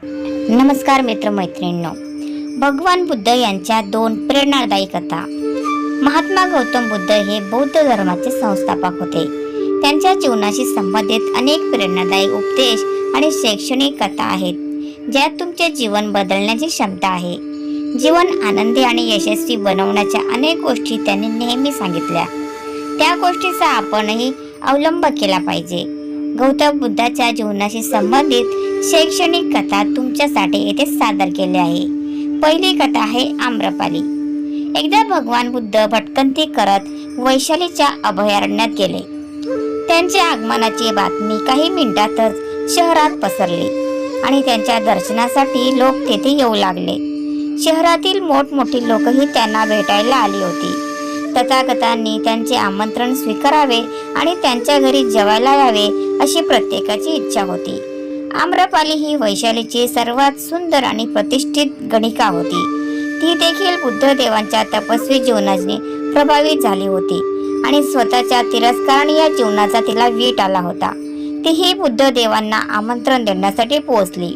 नमस्कार मित्रमैत्रिणींनो, भगवान बुद्ध यांच्या दोन प्रेरणादायी कथा। महात्मा गौतम बुद्ध हे बौद्ध धर्माचे संस्थापक होते। त्यांच्या जीवनाशी संबंधित अनेक प्रेरणादायी उपदेश आणि शैक्षणिक कथा आहेत, ज्यात तुमचे जीवन बदलण्याची क्षमता आहे। जीवन आनंदी आणि यशस्वी बनवण्याच्या अनेक गोष्टी त्यांनी नेहमी सांगितल्या। त्या गोष्टीचा आपणही अवलंब केला पाहिजे। गौतम बुद्धाच्या जीवनाशी संबंधित शैक्षणिक कथा तुमच्यासाठी येथे सादर केली आहे। पहिली कथा आहे आम्रपाली। एकदा भगवान बुद्ध भटकंती करत वैशालीच्या अभयारण्यात गेले। त्यांच्या आगमनाची बातमी काही मिनिटातच शहरात पसरली आणि त्यांच्या दर्शनासाठी लोक तेथे येऊ लागले। शहरातील मोठमोठी लोकही त्यांना भेटायला आली होती। तथागतांनी त्यांचे आमंत्रण स्वीकारावे आणि त्यांच्या घरी जेवायला यावे अशी प्रत्येकाची इच्छा होती। आम्रपाली ही वैशालीची सर्वात सुंदर आणि प्रतिष्ठित गणिका होती। ती देखील बुद्ध देवांच्या तपस्वी जीवनाने प्रभावित झाली होती आणि स्वतःच्या तिरस्कारणीय जीवनाचा तिला वीट आला होता। तीही बुद्ध देवांना आमंत्रण देण्यासाठी पोहोचली।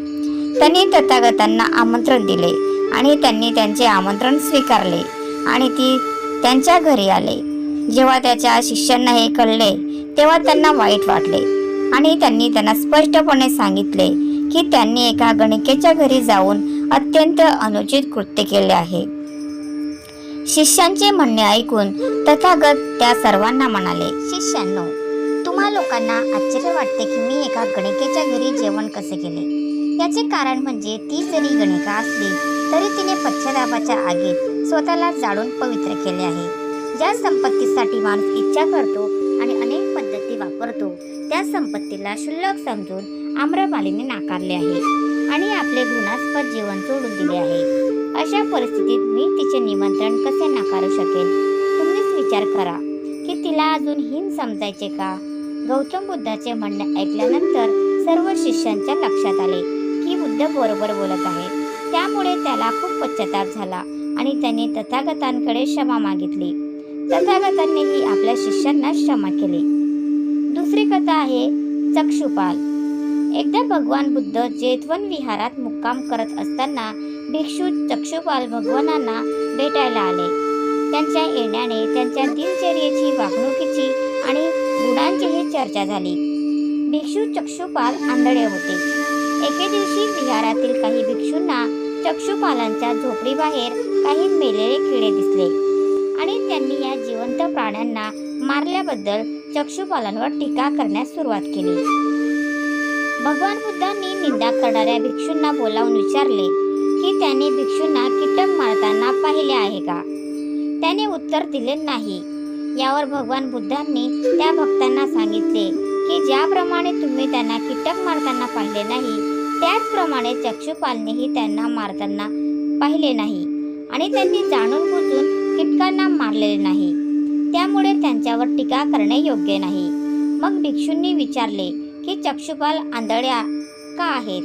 त्यांनी तथागतांना आमंत्रण दिले आणि त्यांनी त्यांचे आमंत्रण स्वीकारले आणि ती त्यांच्या घरी आले। जेव्हा त्याच्या शिष्यांना हे कळले तेव्हा त्यांना वाईट वाटले आणि त्यांनी त्यांना स्पष्टपणे सांगितले की त्यांनी एका गणिकेच्या घरी जाऊन अत्यंत अनुचित कृत्य केले आहे। शिष्यांचे म्हणणे ऐकून तथागत त्या सर्वांना म्हणाले, शिष्यांनो, तुम्हा लोकांना आश्चर्य वाटते की मी एका गणिकेच्या घरी जेवण कसे केले। याचे कारण म्हणजे ती जरी गणिका असली तरी तिने पश्चातापाच्या आगीत स्वतःला जाळून पवित्र केले आहे। ज्या संपत्तीसाठी माणूस इच्छा करतो आणि अनेक पद्धती वापरतो, त्या संपत्तीला क्षुल्लक समजून आम्रपालीने नाकारले आहे आणि आपले गुणास्पद जीवन सोडून दिले आहे। अशा परिस्थितीत मी तिचे निमंत्रण कसे नाकारू शकेल? तुम्हीच विचार करा की तिला अजून हीन समजायचे का? गौतम बुद्धाचे म्हणणे ऐकल्यानंतर सर्व शिष्यांच्या लक्षात आले की बुद्ध बरोबर बोलत आहे। त्यामुळे त्याला खूप पश्चाताप झाला आणि त्यांनी तथागतांकडे क्षमा मागितली। तथागतांनीही आपल्या शिष्यांना क्षमा केली। दुसरी कथा आहे चक्षुपाल। एकदा भगवान बुद्ध जेतवन विहारात मुक्काम करत असताना भिक्षू चक्षुपाल भगवानांना भेटायला आले। त्यांच्या येण्याने त्यांच्या दिनचर्येची, वागणुकीची आणि गुणांचीही चर्चा झाली। भिक्षू चक्षुपाल आंधळे होते। एके दिवशी विहारातील काही भिक्षूंना चक्षुपालांच्या झोपडीबाहेर काही मेलेले किडे दिसले आणि त्यांनी या जिवंत प्राण्यांना मारल्याबद्दल चक्षुपालांवर टीका करण्यास सुरुवात केली। भगवान बुद्धांनी निंदा करणाऱ्या भिक्षूंना बोलावून विचारले की त्याने भिक्षूंना कीटक मारताना पाहिले आहे का? त्याने उत्तर दिले नाही। यावर भगवान बुद्धांनी त्या भक्तांना सांगितले की ज्याप्रमाणे तुम्ही त्यांना कीटक मारताना पाहिले नाही, त्याचप्रमाणे चक्षुपालनेही त्यांना मारताना पाहिले नाही आणि त्यांनी जाणून बुजून कीटकांना मारलेले नाही। त्यामुळे त्यांच्यावर टीका करणे योग्य नाही। मग भिक्षूंनी विचारले की चक्षुपाल आंधळ्या का आहेत?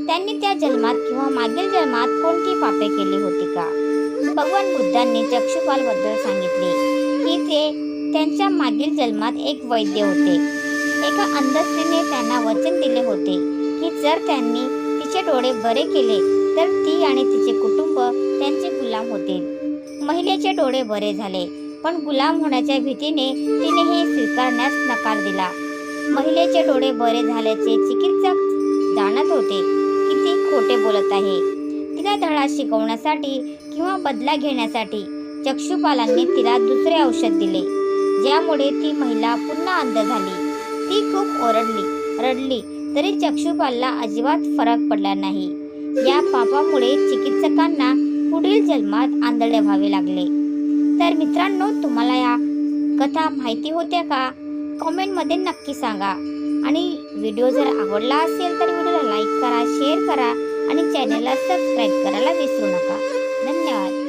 त्यांनी त्या जन्मात किंवा मागील जन्मात कोणती पापे केली होती का? भगवान बुद्धांनी चक्षुपालबद्दल सांगितले की ते त्यांच्या मागील जन्मात एक वैद्य होते। एका अंध स्त्रीने त्यांना वचन दिले होते की जर त्यांनी तिचे डोळे बरे केले तर ती आणि तिचे कुटुंब त्यांचे गुलाम होतील। महिलेचे डोळे बरे झाले, पण गुलाम होण्याच्या भीतीने तिने हे स्वीकारण्यास नकार दिला। महिलेचे डोळे बरे झाल्याचे चिकित्सक जाणत होते की ती खोटे बोलत आहे। तिला धडा शिकवण्यासाठी किंवा बदला घेण्यासाठी चक्षुपालांनी तिला दुसरे औषध दिले, ज्यामुळे ती महिला पुन्हा अंध झाली। ती खूप रडली तरी चक्षुपालला अजिबात फरक पडला नाही। या पापामुळे चिकित्सकांना पुढील जन्मात आंधळे व्हावे लागले। तर मित्रांनो, तुम्हाला या कथा माहिती होत्या का? कमेंटमध्ये नक्की सांगा आणि व्हिडिओ जर आवडला असेल तर व्हिडिओला लाईक करा, शेअर करा आणि चॅनलला सबस्क्राईब करायला विसरू नका। धन्यवाद।